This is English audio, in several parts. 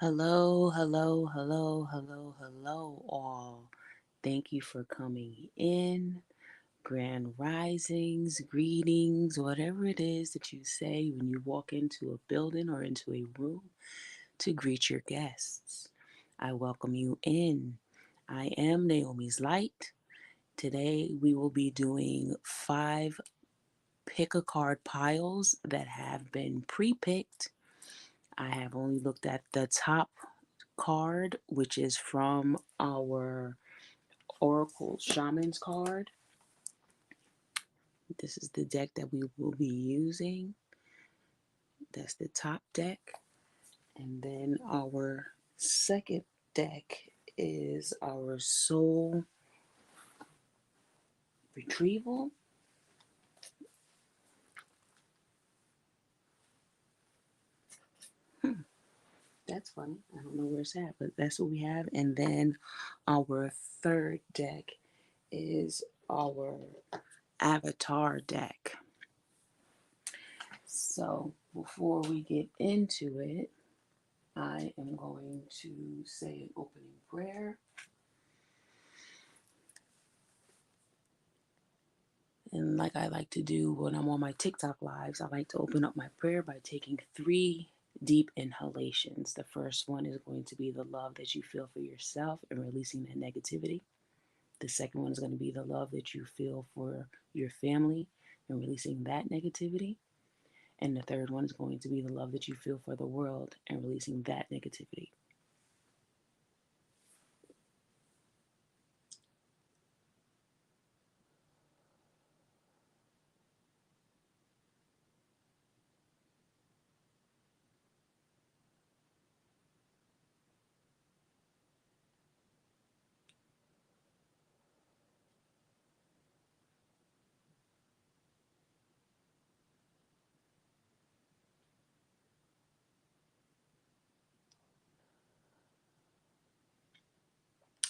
Hello, hello, hello, hello, hello, all. Thank you for coming in. Grand risings, greetings, whatever it is that you say when you walk into a building or into a room to greet your guests. I welcome you in. I am Naomi's Light. Today we will be doing 5 pick a card piles that have been pre picked. I have only looked at the top card, which is from our Oracle Shaman's card. This is the deck that we will be using. That's the top deck. And then our second deck is our Soul Retrieval. That's funny. I don't know where it's at, but that's what we have. And then our third deck is our Avatar deck. So before we get into it, I am going to say an opening prayer. And like I like to do when I'm on my TikTok lives, I like to open up my prayer by taking 3 deep inhalations. The first one is going to be the love that you feel for yourself and releasing that negativity. The second one is going to be the love that you feel for your family and releasing that negativity. And the third one is going to be the love that you feel for the world and releasing that negativity.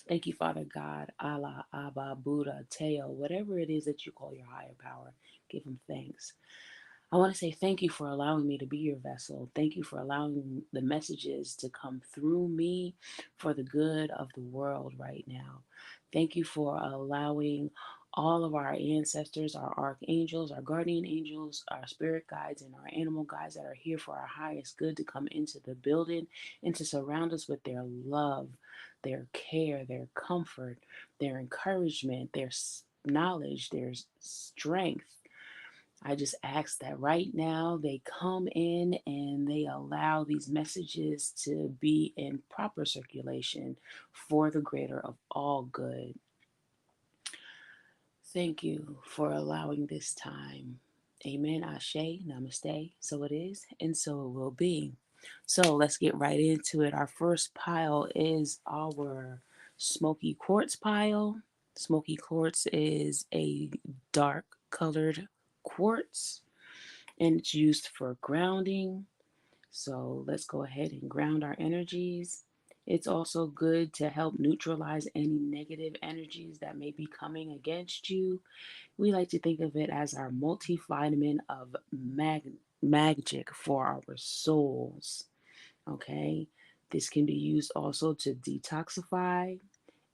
Thank you, Father God, Allah, Abba, Buddha, Teo, whatever it is that you call your higher power. Give him thanks. I want to say thank you for allowing me to be your vessel. Thank you for allowing the messages to come through me for the good of the world right now. Thank you for allowing all of our ancestors, our archangels, our guardian angels, our spirit guides, and our animal guides that are here for our highest good to come into the building and to surround us with their love, their care, their comfort, their encouragement, their knowledge, their strength. I just ask that right now they come in and they allow these messages to be in proper circulation for the greater of all good. Thank you for allowing this time. Amen. Ashe. Namaste. So it is, and so it will be. So let's get right into it. Our first pile is our smoky quartz pile. Smoky quartz is a dark colored quartz and it's used for grounding. So let's go ahead and ground our energies. It's also good to help neutralize any negative energies that may be coming against you. We like to think of it as our multivitamin of magic for our souls. Okay, this can be used also to detoxify,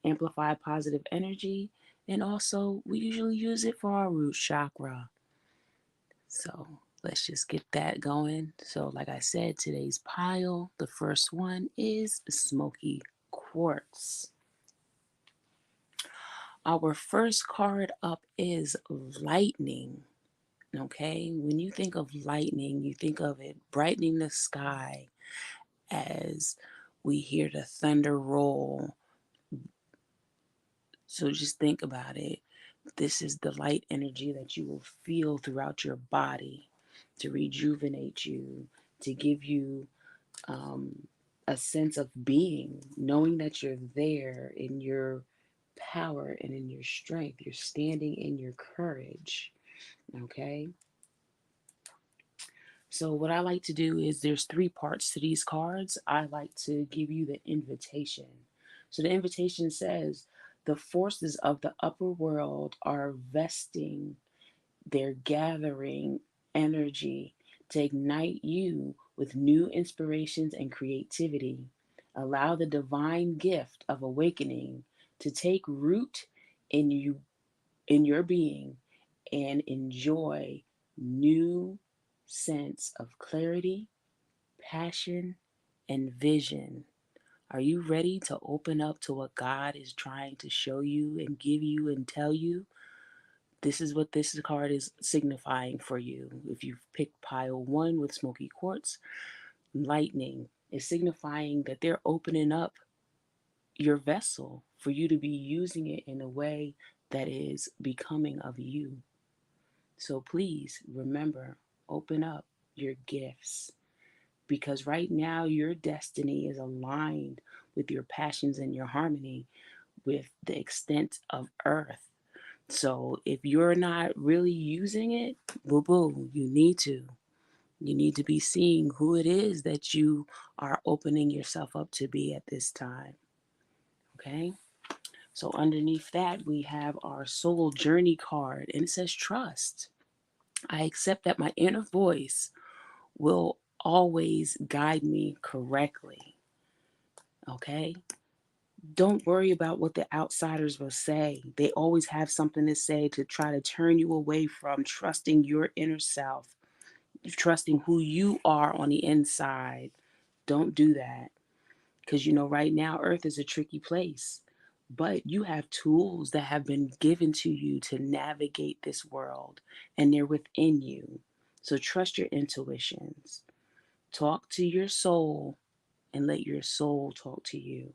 amplify positive energy, and also we usually use it for our root chakra. So let's just get that going. So, like I said, today's pile, the first one is smoky quartz. Our first card up is lightning. Okay, when you think of lightning, you think of it brightening the sky as we hear the thunder roll. So just think about it. This is the light energy that you will feel throughout your body to rejuvenate you, to give you a sense of being, knowing that you're there in your power and in your strength. You're standing in your courage. Okay. So, what I like to do is there's 3 parts to these cards. I like to give you the invitation. So, the invitation says, the forces of the upper world are vesting, they're gathering energy to ignite you with new inspirations and creativity. Allow the divine gift of awakening to take root in you, in your being, and enjoy new sense of clarity, passion, and vision. Are you ready to open up to what God is trying to show you and give you and tell you? This is what this card is signifying for you. If you've picked pile one with smoky quartz, lightning is signifying that they're opening up your vessel for you to be using it in a way that is becoming of you. So please remember, open up your gifts, because right now your destiny is aligned with your passions and your harmony with the extent of earth. So if you're not really using it, boo boo, you need to. You need to be seeing who it is that you are opening yourself up to be at this time. Okay? So underneath that, we have our soul journey card, and it says trust. I accept that my inner voice will always guide me correctly. Okay? Don't worry about what the outsiders will say. They always have something to say to try to turn you away from trusting your inner self, trusting who you are on the inside. Don't do that. Because you know, right now, Earth is a tricky place. But you have tools that have been given to you to navigate this world, and they're within you. So trust your intuitions. Talk to your soul and let your soul talk to you.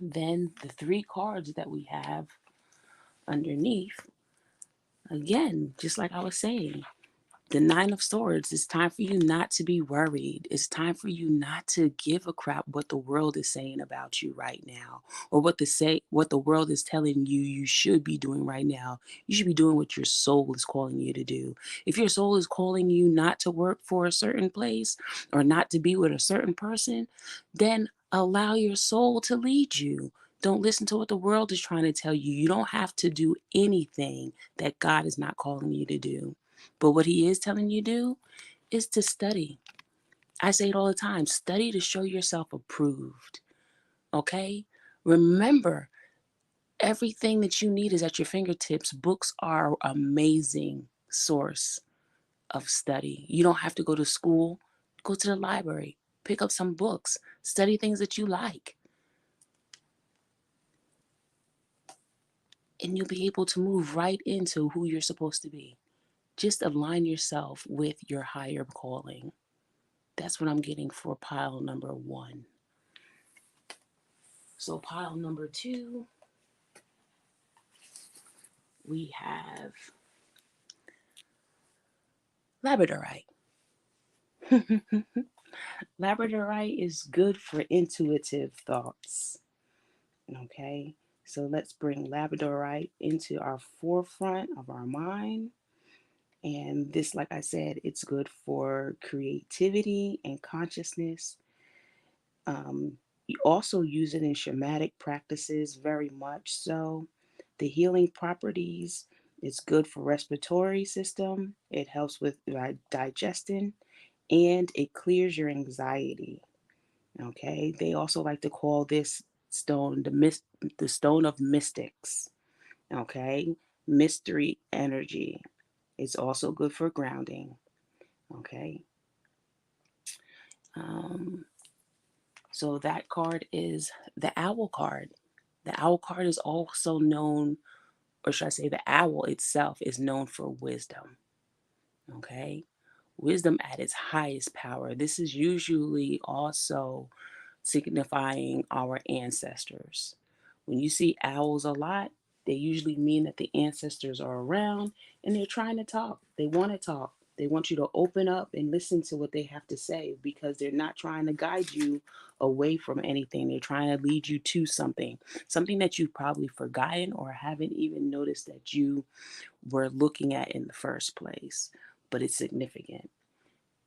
Then the three cards that we have underneath, again, just like I was saying, the Nine of Swords. It's time for you not to be worried. It's time for you not to give a crap what the world is saying about you right now, or what the world is telling you you should be doing right now. You should be doing what your soul is calling you to do. If your soul is calling you not to work for a certain place or not to be with a certain person, then allow your soul to lead you. Don't listen to what the world is trying to tell you. You don't have to do anything that God is not calling you to do. But what he is telling you to do is to study. I say it all the time, study to show yourself approved. Okay? Remember, everything that you need is at your fingertips. Books are an amazing source of study. You don't have to go to school. Go to the library, pick up some books, study things that you like, and you'll be able to move right into who you're supposed to be. Just align yourself with your higher calling. That's what I'm getting for pile number one. So pile number two, we have labradorite. Labradorite is good for intuitive thoughts. Okay, so let's bring labradorite into our forefront of our mind. And this, like I said, it's good for creativity and consciousness. You also use it in shamanic practices, very much so. The healing properties, it's good for respiratory system. It helps with digestion, and it clears your anxiety. Okay, they also like to call this stone the stone of mystics. Okay, mystery energy. It's also good for grounding. Okay, um, so that card is the owl card. The owl card is also known, or should I say, the owl itself is known for wisdom. Okay, wisdom at its highest power. This is usually also signifying our ancestors. When you see owls a lot, they usually mean that the ancestors are around and they're trying to talk. They want to talk. They want you to open up and listen to what they have to say, because they're not trying to guide you away from anything. They're trying to lead you to something, something that you've probably forgotten or haven't even noticed that you were looking at in the first place, but it's significant.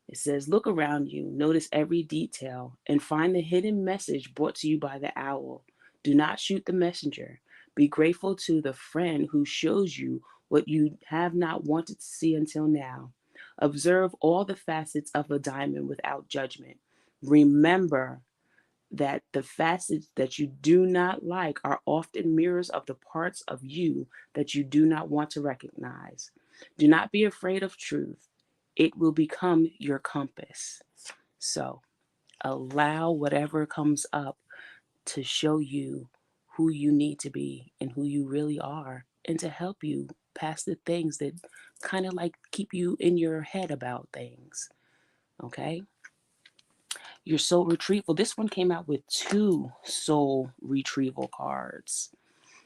It says, look around you, notice every detail, and find the hidden message brought to you by the owl. Do not shoot the messenger. Be grateful to the friend who shows you what you have not wanted to see until now. Observe all the facets of a diamond without judgment. Remember that the facets that you do not like are often mirrors of the parts of you that you do not want to recognize. Do not be afraid of truth, it will become your compass. So allow whatever comes up to show you who you need to be and who you really are, and to help you past the things that kind of like keep you in your head about things. Okay? Your soul retrieval. This one came out with two soul retrieval cards.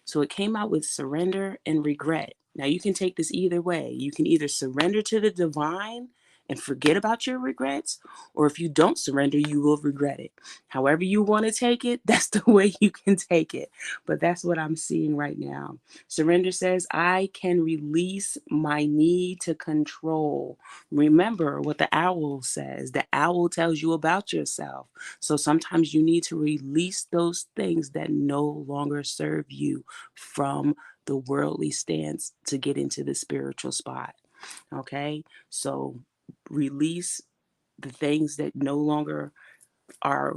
So it came out with surrender and regret. Now you can take this either way. You can either surrender to the divine and forget about your regrets, or if you don't surrender, you will regret it. However you want to take it, that's the way you can take it. But that's what I'm seeing right now. Surrender says, I can release my need to control. Remember what the owl says. The owl tells you about yourself. So sometimes you need to release those things that no longer serve you from the worldly stance to get into the spiritual spot. Okay? So release the things that no longer are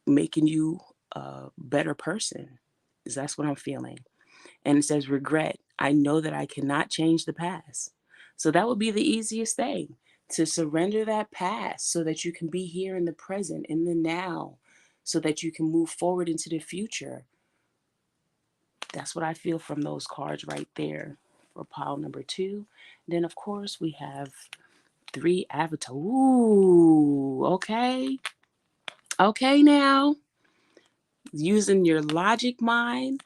making you a better person. That's what I'm feeling. And it says regret. I know that I cannot change the past. So that would be the easiest thing, to surrender that past so that you can be here in the present, in the now, so that you can move forward into the future. That's what I feel from those cards right there for pile number 2. Then, of course, we have 3 avatar. Ooh, okay. Okay, now using your logic mind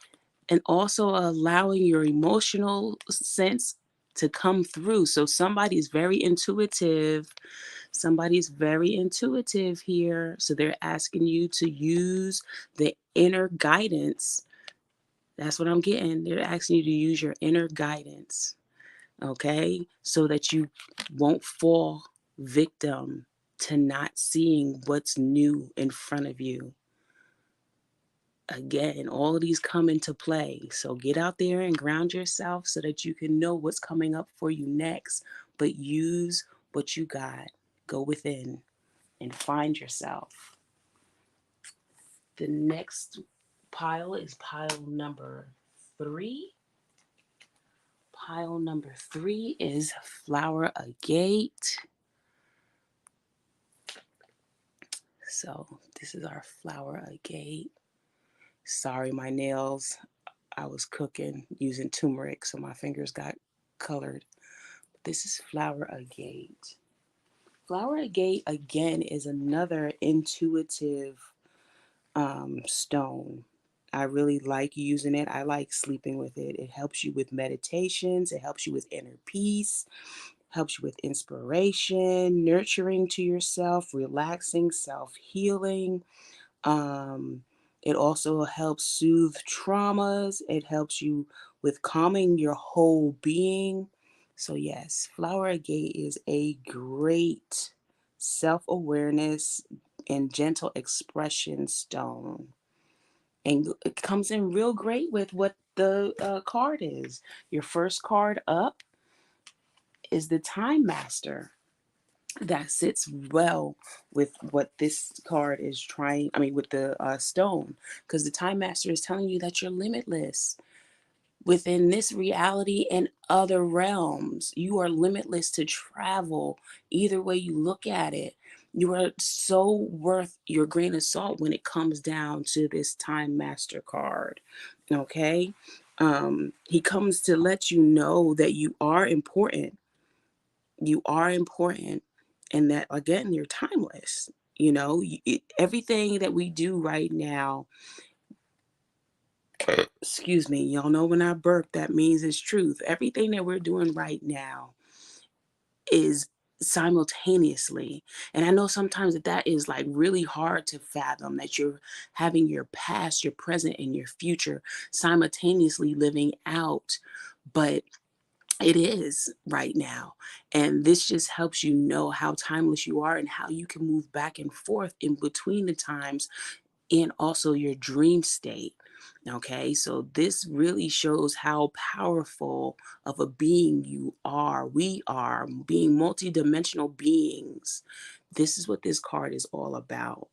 and also allowing your emotional sense to come through. So somebody's very intuitive. Somebody's very intuitive here. So they're asking you to use the inner guidance. That's what I'm getting. They're asking you to use your inner guidance, okay? So that you won't fall victim to not seeing what's new in front of you. Again, all of these come into play. So get out there and ground yourself so that you can know what's coming up for you next, but use what you got. Go within and find yourself. The next pile is pile number 3. Pile number 3 is flower agate. So this is our flower agate. Sorry, my nails. I was cooking using turmeric, so my fingers got colored. This is flower agate. Flower agate, again, is another intuitive stone. I really like using it. I like sleeping with it. It helps you with meditations. It helps you with inner peace. Helps you with inspiration, nurturing to yourself, relaxing, self-healing. Um, it also helps soothe traumas. It helps you with calming your whole being. So yes, flower agate is a great self-awareness and gentle expression stone. And it comes in real great with what the card is. Your first card up is the Time Master. That sits well with what this card is trying, I mean, with the stone, because the Time Master is telling you that you're limitless within this reality and other realms. You are limitless to travel either way you look at it. You are so worth your grain of salt when it comes down to this Time Master card. Okay. He comes to let you know that you are important. You are important, and that, again, you're timeless. You know, everything that we do right now, excuse me, y'all know when I burp, that means it's truth. Everything that we're doing right now is simultaneously. And I know sometimes that is like really hard to fathom, that you're having your past, your present, and your future simultaneously living out. But it is right now. And this just helps you know how timeless you are and how you can move back and forth in between the times, and also your dream state. Okay, so this really shows how powerful of a being you are. We are being multidimensional beings This is what this card is all about.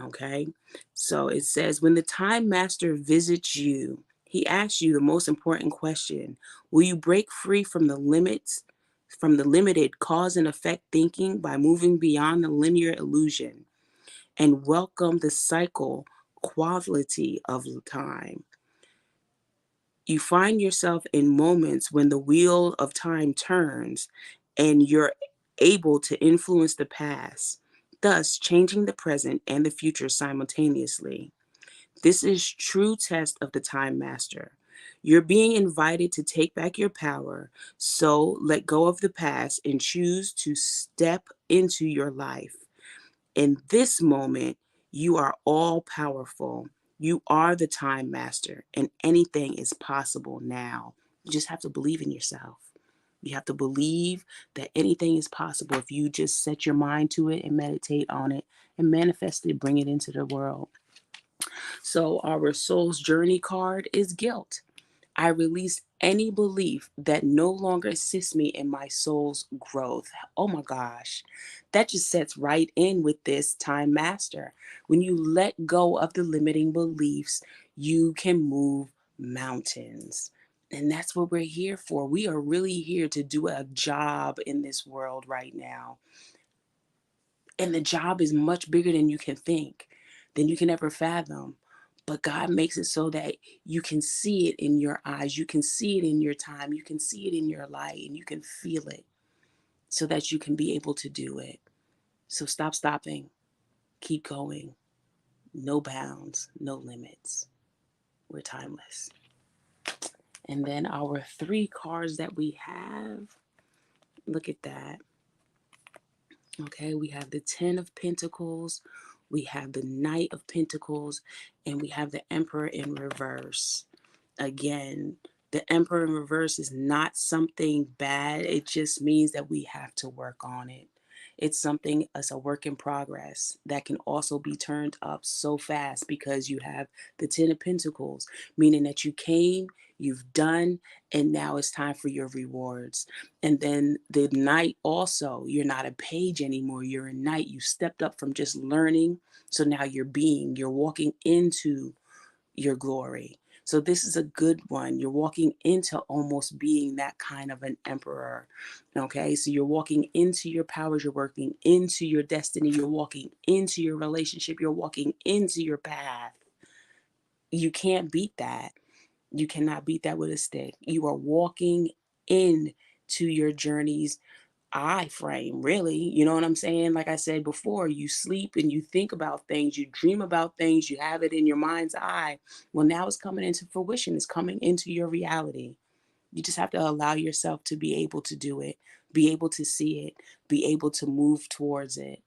Okay. So it says, when the time master visits you, he asks you the most important question. Will you break free from the limits, from the limited cause and effect thinking by moving beyond the linear illusion and welcome the cycle quality of time? You find yourself in moments when the wheel of time turns and you're able to influence the past, thus changing the present and the future simultaneously. This is true test of the time master. You're being invited to take back your power, so let go of the past and choose to step into your life. In this moment, you are all powerful. You are the time master, and anything is possible now. You just have to believe in yourself. You have to believe that anything is possible if you just set your mind to it and meditate on it and manifest it, bring it into the world. So, our soul's journey card is guilt. I release any belief that no longer assists me in my soul's growth. Oh my gosh, that just sets right in with this time master. When you let go of the limiting beliefs, you can move mountains. And that's what we're here for. We are really here to do a job in this world right now. And the job is much bigger than you can think, than you can ever fathom. But God makes it so that you can see it in your eyes, you can see it in your time, you can see it in your light, and you can feel it so that you can be able to do it. So stop stopping, keep going. No bounds, no limits. We're timeless. And then our three cards that we have, look at that. Okay, we have the Ten of Pentacles, we have the Knight of Pentacles, and we have the Emperor in reverse. Again, the Emperor in reverse is not something bad. It just means that we have to work on it. It's something, it's a work in progress that can also be turned up so fast because you have the Ten of Pentacles, meaning that you came, you've done, and now it's time for your rewards. And then the Knight also, you're not a page anymore, you're a knight. You stepped up from just learning, so now you're walking into your glory. So this is a good one. You're walking into almost being that kind of an emperor. Okay, so you're walking into your powers, you're working into your destiny, you're walking into your relationship, you're walking into your path. You can't beat that. You cannot beat that with a stick. You are walking in to your journeys I frame, really. You know what I'm saying? Like I said before, you sleep and you think about things, you dream about things, you have it in your mind's eye. Well, now it's coming into fruition, it's coming into your reality. You just have to allow yourself to be able to do it, be able to see it, be able to move towards it.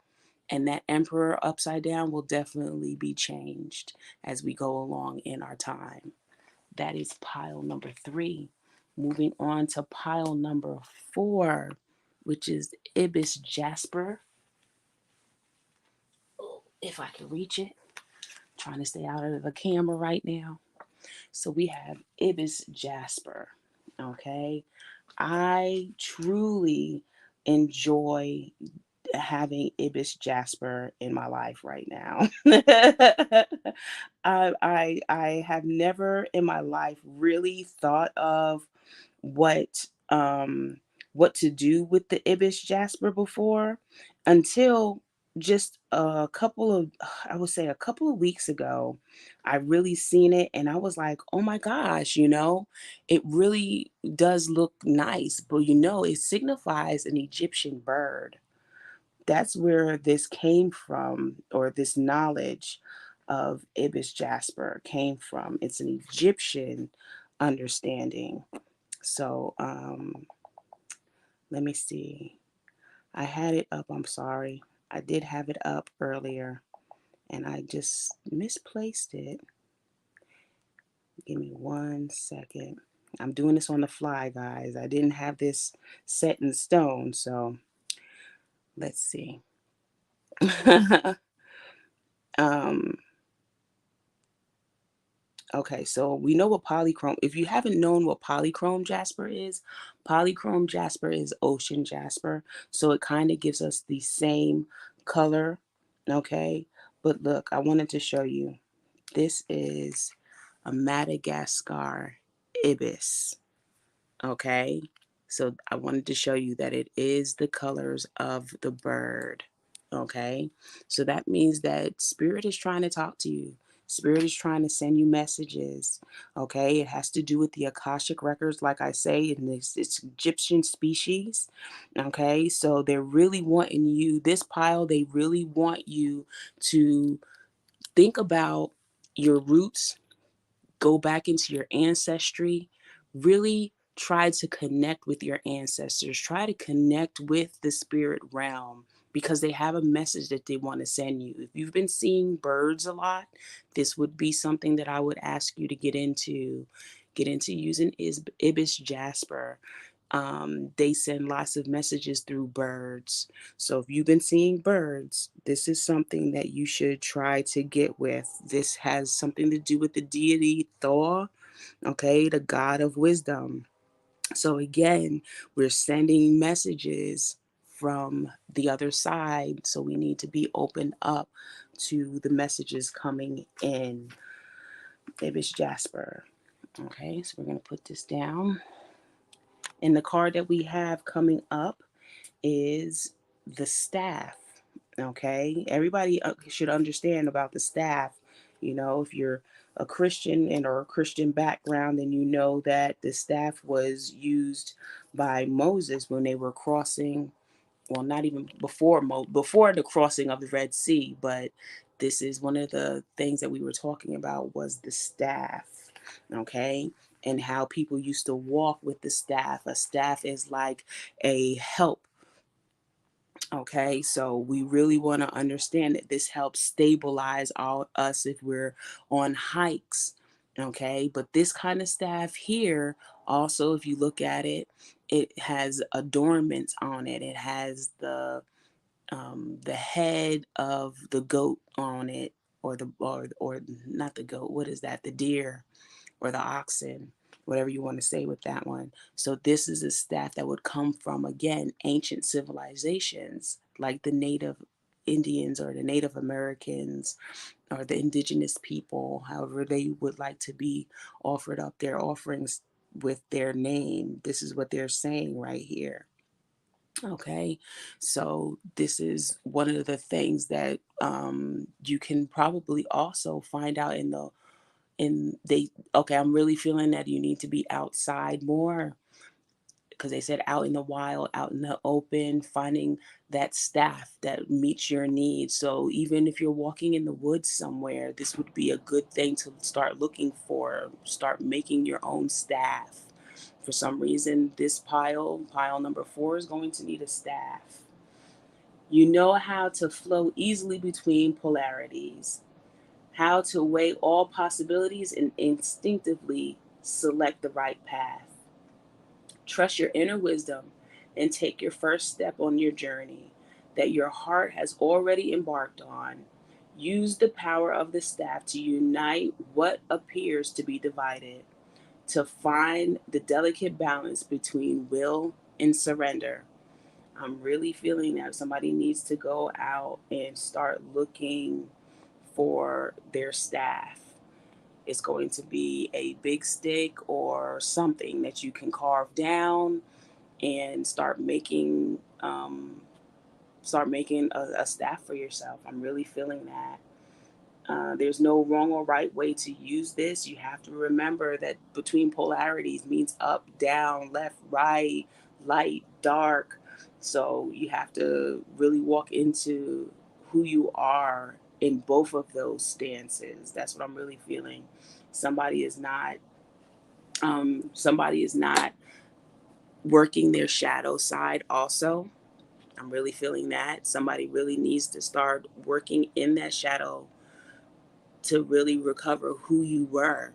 And that emperor upside down will definitely be changed as we go along in our time. That is pile number 3. Moving on to pile number 4, which is Ibis Jasper. If I can reach it, I'm trying to stay out of the camera right now. So we have Ibis Jasper. Okay. I truly enjoy having Ibis Jasper in my life right now. I have never in my life really thought of what what to do with the Ibis Jasper before until just a couple of I would say a couple of weeks ago. I really seen it and I was like, oh my gosh, it really does look nice, but it signifies an Egyptian bird. That's where this came from, or this knowledge of Ibis Jasper came from. It's an Egyptian understanding. So let me see. I had it up. I'm sorry. I did have it up earlier and I just misplaced it. Give me 1 second. I'm doing this on the fly, guys. I didn't have this set in stone. So let's see. um, Okay, so we know what polychrome. If you haven't known what polychrome jasper is ocean jasper. So it kind of gives us the same color. Okay. But look, I wanted to show you. This is a Madagascar ibis. Okay. So I wanted to show you that it is the colors of the bird. Okay. So that means that spirit is trying to talk to you. Spirit is trying to send you messages. Okay. It has to do with the Akashic records, like I say, in this it's Egyptian species. Okay. So they're really wanting you, this pile, they really want you to think about your roots, go back into your ancestry, really try to connect with your ancestors, try to connect with the spirit realm because they have a message that they want to send you. If you've been seeing birds a lot, this would be something that I would ask you to get into. Get into using Ibis Jasper. They send lots of messages through birds. So if you've been seeing birds, this is something that you should try to get with. This has something to do with the deity Thor, okay, the god of wisdom. So again, we're sending messages from the other side. So we need to be open up to the messages coming in. Ibis Jasper. Okay, so we're going to put this down. And the card that we have coming up is the staff. Okay, everybody should understand about the staff. You know, if you're a Christian and or a Christian background, then you know that the staff was used by Moses when they were crossing. Well, not even before the crossing of the Red Sea, but this is one of the things that we were talking about was the staff. Okay, and how people used to walk with the staff. A staff is like a help. Okay, so we really want to understand that this helps stabilize all us if we're on hikes. Okay, but this kind of staff here, also, if you look at it, it has adornments on it. It has the head of the goat on it, or or not the goat. What is that? The deer or the oxen, whatever you want to say with that one. So this is a staff that would come from, again, ancient civilizations like the Native Indians or the Native Americans or the indigenous people, however they would like to be offered up their offerings with their name. This is what they're saying right here. Okay, so this is one of the things that you can probably also find out in the and they okay, I'm really feeling that you need to be outside more because they said out in the wild, out in the open, finding that staff that meets your needs. So even if you're walking in the woods somewhere, this would be a good thing to start looking for. Start making your own staff. For some reason, this pile number 4, is going to need a staff. You know how to flow easily between polarities, how to weigh all possibilities and instinctively select the right path. Trust your inner wisdom and take your first step on your journey that your heart has already embarked on. Use the power of the staff to unite what appears to be divided, to find the delicate balance between will and surrender. I'm really feeling that somebody needs to go out and start looking for their staff. It's going to be a big stick or something that you can carve down and start making a staff for yourself. I'm really feeling that. There's no wrong or right way to use this. You have to remember that between polarities means up, down, left, right, light, dark. So you have to really walk into who you are in both of those stances. That's what I'm really feeling. Somebody is not somebody is not working their shadow side also. I'm really feeling that. Somebody really needs to start working in that shadow to really recover who you were.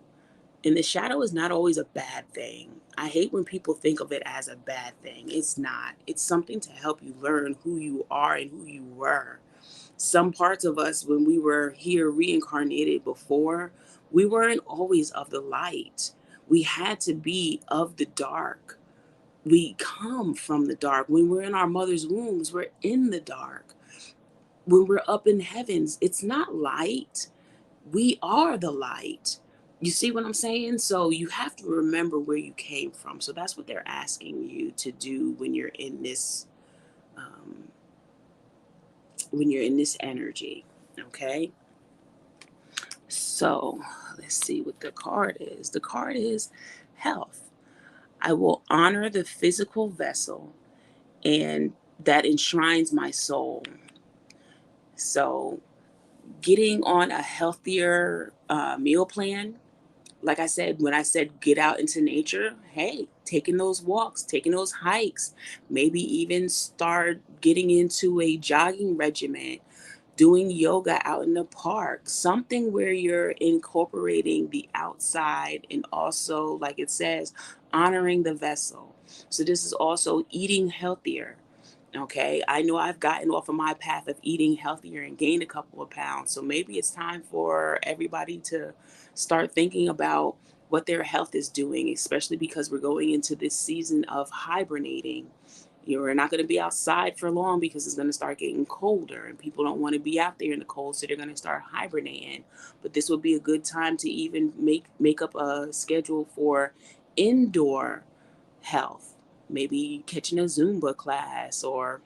And the shadow is not always a bad thing. I hate when people think of it as a bad thing. It's not. It's something to help you learn who you are and who you were. Some parts of us, when we were here reincarnated before, we weren't always of the light. We had to be of the dark. We come from the dark. When we're in our mother's wombs, we're in the dark. when we're up in heavens, it's not light. We are the light. You see what I'm saying? So you have to remember where you came from. So that's what they're asking you to do um, when you're in this energy. Okay. So let's see what the card is. The card is health. I will honor the physical vessel and that enshrines my soul. So getting on a healthier meal plan, like I said, when I said get out into nature, hey, taking those walks, taking those hikes, maybe even start getting into a jogging regimen, doing yoga out in the park, something where you're incorporating the outside and also, like it says, honoring the vessel. So this is also eating healthier. Okay, I know I've gotten off of my path of eating healthier and gained a couple of pounds. So maybe it's time for everybody to start thinking about what their health is doing, especially because we're going into this season of hibernating. You're not going to be outside for long because it's going to start getting colder and people don't want to be out there in the cold, so they're going to start hibernating. But this would be a good time to even make up a schedule for indoor health, maybe catching a Zumba class or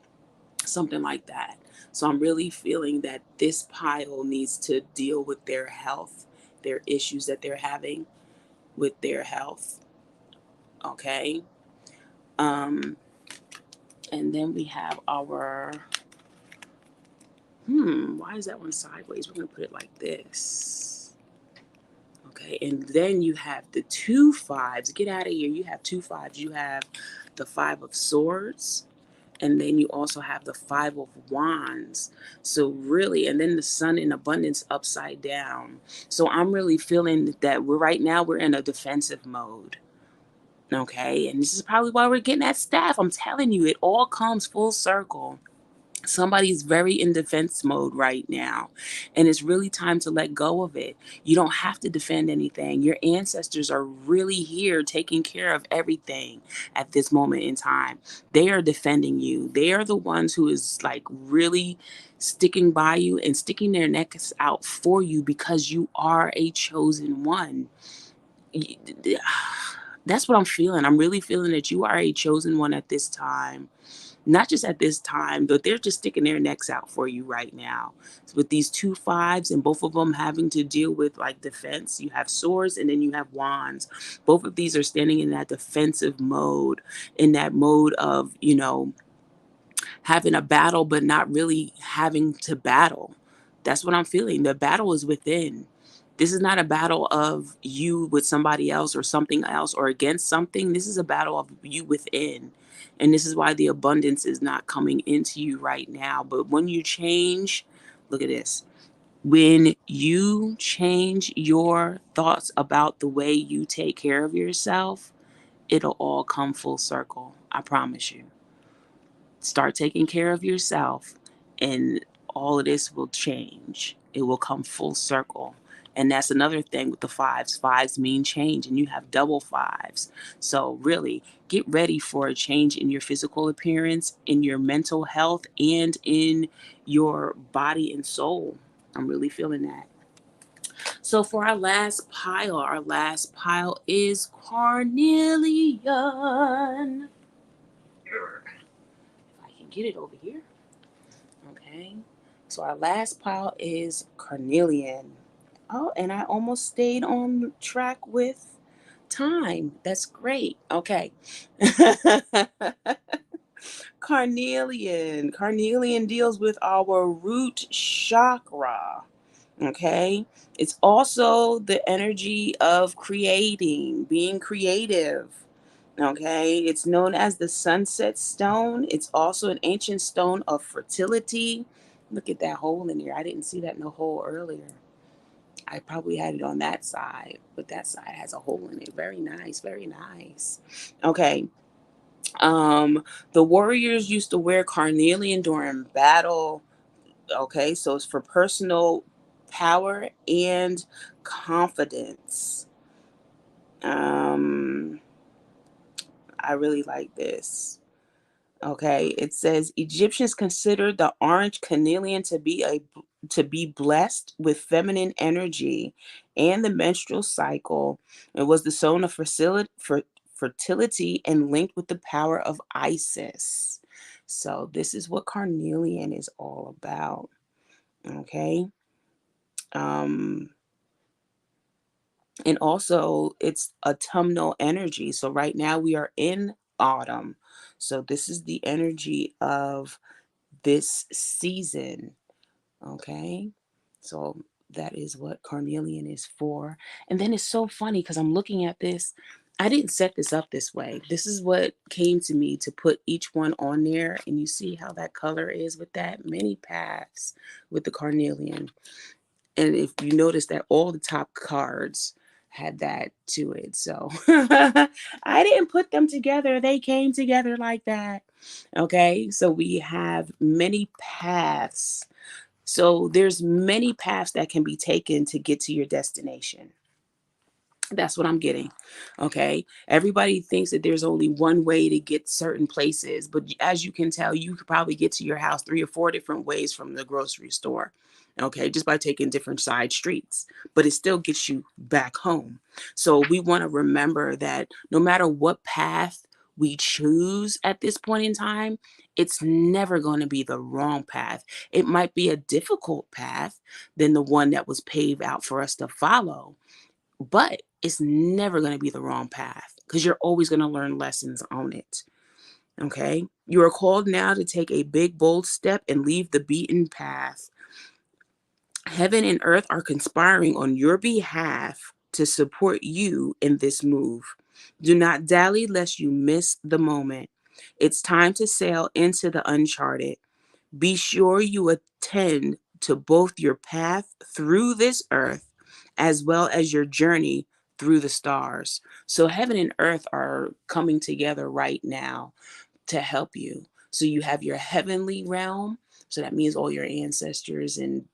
something like that. So I'm really feeling that this pile needs to deal with their health, their issues that they're having with their health. Okay. Um, and then we have our, why is that one sideways? We're going to put it like this. Okay. And then you have the two fives. Get out of here. You have two fives. You have the five of swords. And then you also have the five of wands. So really, and then the sun in abundance upside down. So I'm really feeling that we're in a defensive mode. Okay. And this is probably why we're getting that staff. I'm telling you, it all comes full circle. Somebody's very in defense mode right now, and it's really time to let go of it. You don't have to defend anything. Your ancestors are really here taking care of everything at this moment in time. They are defending you. They are the ones who is like really sticking by you and sticking their necks out for you because you are a chosen one. Y- That's what I'm feeling. I'm really feeling that you are a chosen one at this time, not just at this time, but they're just sticking their necks out for you right now. With these two fives and both of them having to deal with like defense, you have swords and then you have wands. Both of these are standing in that defensive mode, in that mode of, having a battle, but not really having to battle. That's what I'm feeling. The battle is within. This is not a battle of you with somebody else or something else or against something. This is a battle of you within. And this is why the abundance is not coming into you right now. But when you change, look at this. When you change your thoughts about the way you take care of yourself, it'll all come full circle. I promise you. Start taking care of yourself, and all of this will change. It will come full circle. And that's another thing with the fives. Fives mean change, and you have double fives. So, really, get ready for a change in your physical appearance, in your mental health, and in your body and soul. I'm really feeling that. So, for our last pile is Carnelian. If I can get it over here. Okay. So our last pile is carnelian. Oh, and I almost stayed on track with time. That's great. Okay. Carnelian. Carnelian deals with our root chakra. Okay. It's also the energy of creating, being creative. Okay. It's known as the sunset stone. It's also an ancient stone of fertility. Look at that hole in here. I didn't see that in the hole earlier. I probably had it on that side, but that side has a hole in it. Very nice. Very nice. Okay. The warriors used to wear carnelian during battle. Okay, so it's for personal power and confidence. Um, I really like this. Okay, it says Egyptians considered the orange carnelian to be blessed with feminine energy and the menstrual cycle. It was the zone of fertility and linked with the power of Isis. So this is what carnelian is all about. Okay. Um, and also it's autumnal energy. So right now we are in autumn. So this is the energy of this season. Okay. So that is what carnelian is for. And then it's so funny because I'm looking at this. I didn't set this up this way. This is what came to me to put each one on there. And you see how that color is with that? Many paths with the carnelian. And if you notice that all the top cards had that to it. So I didn't put them together. They came together like that. Okay. So we have many paths. So there's many paths that can be taken to get to your destination. That's what I'm getting. Okay. Everybody thinks that there's only one way to get certain places, but as you can tell, you could probably get to your house 3 or 4 different ways from the grocery store. Okay. Just by taking different side streets, but it still gets you back home. So we want to remember that no matter what path we choose at this point in time, it's never going to be the wrong path. It might be a difficult path than the one that was paved out for us to follow, but it's never going to be the wrong path because you're always going to learn lessons on it. Okay. You are called now to take a big, bold step and leave the beaten path. Heaven and earth are conspiring on your behalf to support you in this move. Do not dally lest you miss the moment. It's time to sail into the uncharted. Be sure you attend to both your path through this earth as well as your journey through the stars. So, heaven and earth are coming together right now to help you. So, you have your heavenly realm. So, that means all your ancestors and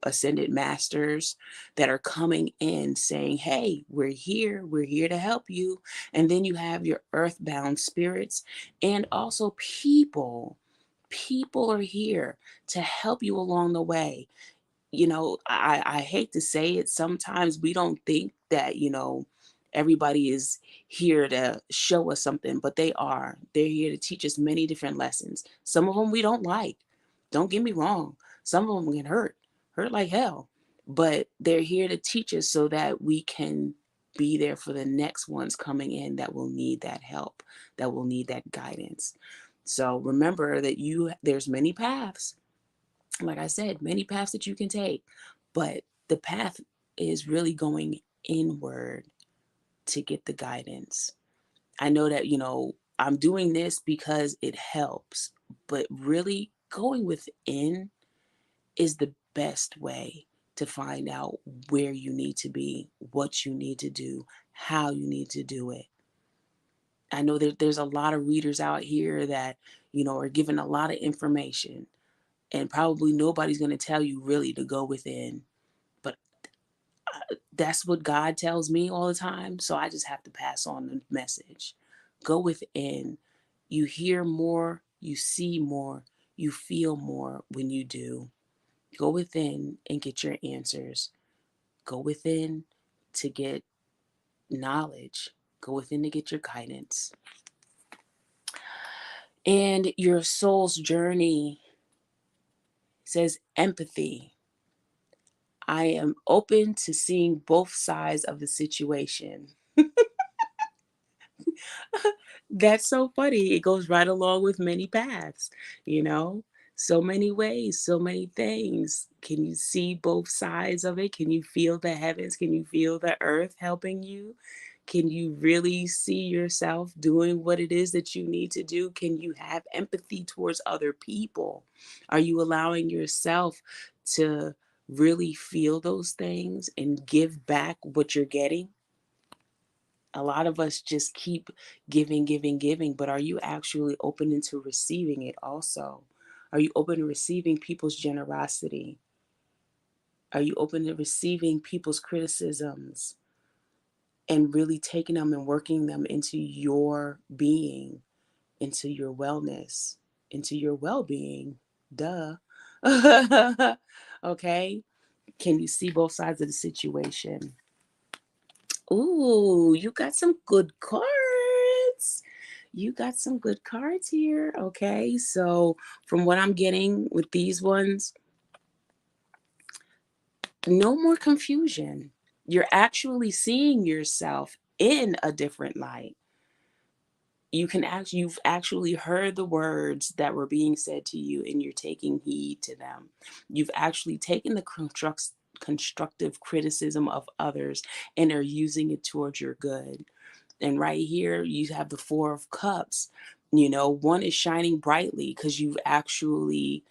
ascended masters that are coming in saying, hey, we're here to help you. And then you have your earthbound spirits and also people. People are here to help you along the way. I hate to say it, sometimes we don't think that, everybody is here to show us something, but they are. They're here to teach us many different lessons. Some of them we don't like. Don't get me wrong. Some of them can hurt like hell. But they're here to teach us so that we can be there for the next ones coming in that will need that help, that will need that guidance. So remember that there's many paths, like I said, many paths that you can take, but the path is really going inward to get the guidance. I know that, I'm doing this because it helps, but really going within is the best way to find out where you need to be, what you need to do, how you need to do it. I know that there's a lot of readers out here that, are given a lot of information, and probably nobody's going to tell you really to go within, but that's what God tells me all the time, so I just have to pass on the message. Go within. You hear more, you see more, you feel more when you do. Go within and get your answers. Go within to get knowledge. Go within to get your guidance. And your soul's journey says empathy. I am open to seeing both sides of the situation. That's so funny. It goes right along with many paths, you know? So many ways, so many things. Can you see both sides of it? Can you feel the heavens? Can you feel the earth helping you? Can you really see yourself doing what it is that you need to do? Can you have empathy towards other people? Are you allowing yourself to really feel those things and give back what you're getting? A lot of us just keep giving, giving, giving, but are you actually open into receiving it also? Are you open to receiving people's generosity? Are you open to receiving people's criticisms and really taking them and working them into your being into your wellness, into your well-being. Duh. Okay? Can you see both sides of the situation? Ooh, you got some good cards. You got some good cards here. Okay. So, from what I'm getting with these ones, no more confusion. You're actually seeing yourself in a different light. You've actually heard the words that were being said to you and you're taking heed to them. You've actually taken the constructive criticism of others and are using it towards your good. And right here, you have the Four of Cups. One is shining brightly because you actually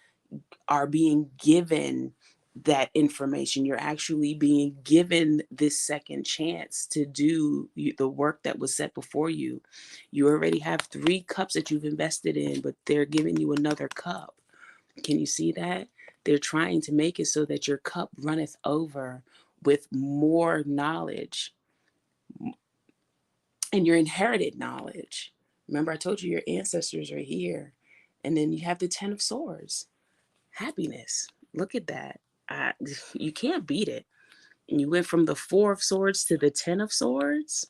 are being given that information. You're actually being given this second chance to do the work that was set before you. You already have 3 cups that you've invested in, but they're giving you another cup. Can you see that? They're trying to make it so that your cup runneth over with more knowledge and your inherited knowledge. Remember, I told you your ancestors are here. And then you have the 10 of Swords. Happiness. Look at that. I, you can't beat it. And you went from the 4 of Swords to the 10 of Swords.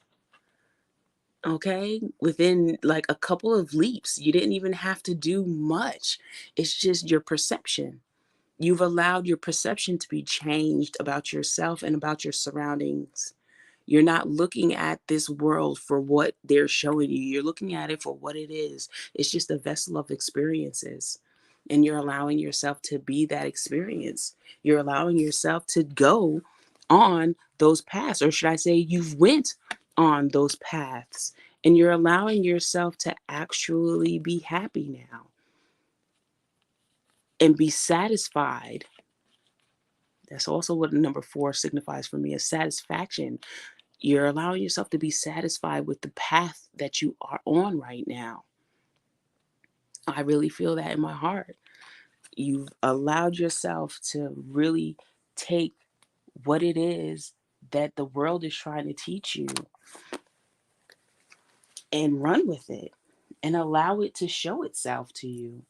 Okay. Within like a couple of leaps, you didn't even have to do much. It's just your perception. You've allowed your perception to be changed about yourself and about your surroundings. You're not looking at this world for what they're showing you. You're looking at it for what it is. It's just a vessel of experiences. And you're allowing yourself to be that experience. You're allowing yourself to go on those paths, or should I say, you've went on those paths, and you're allowing yourself to actually be happy now and be satisfied. That's also what number 4 signifies for me, is satisfaction. You're allowing yourself to be satisfied with the path that you are on right now. I really feel that in my heart. You've allowed yourself to really take what it is that the world is trying to teach you and run with it and allow it to show itself to you.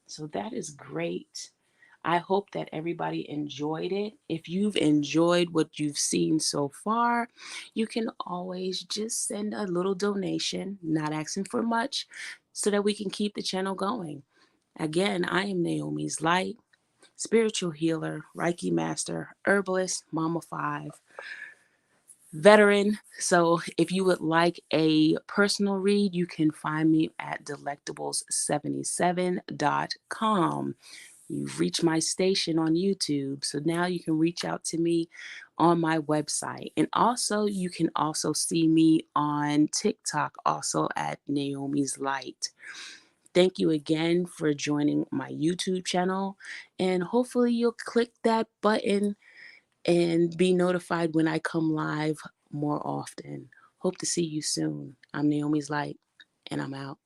So that is great. I hope that everybody enjoyed it. If you've enjoyed what you've seen so far, you can always just send a little donation, not asking for much, so that we can keep the channel going. Again, I am Naomi's Light, spiritual healer, Reiki master, herbalist, Mama 5, veteran. So if you would like a personal read, you can find me at delectables77.com. You've reached my station on YouTube. So now you can reach out to me on my website. And also, you can also see me on TikTok, also at Naomi's Light. Thank you again for joining my YouTube channel. And hopefully, you'll click that button and be notified when I come live more often. Hope to see you soon. I'm Naomi's Light, and I'm out.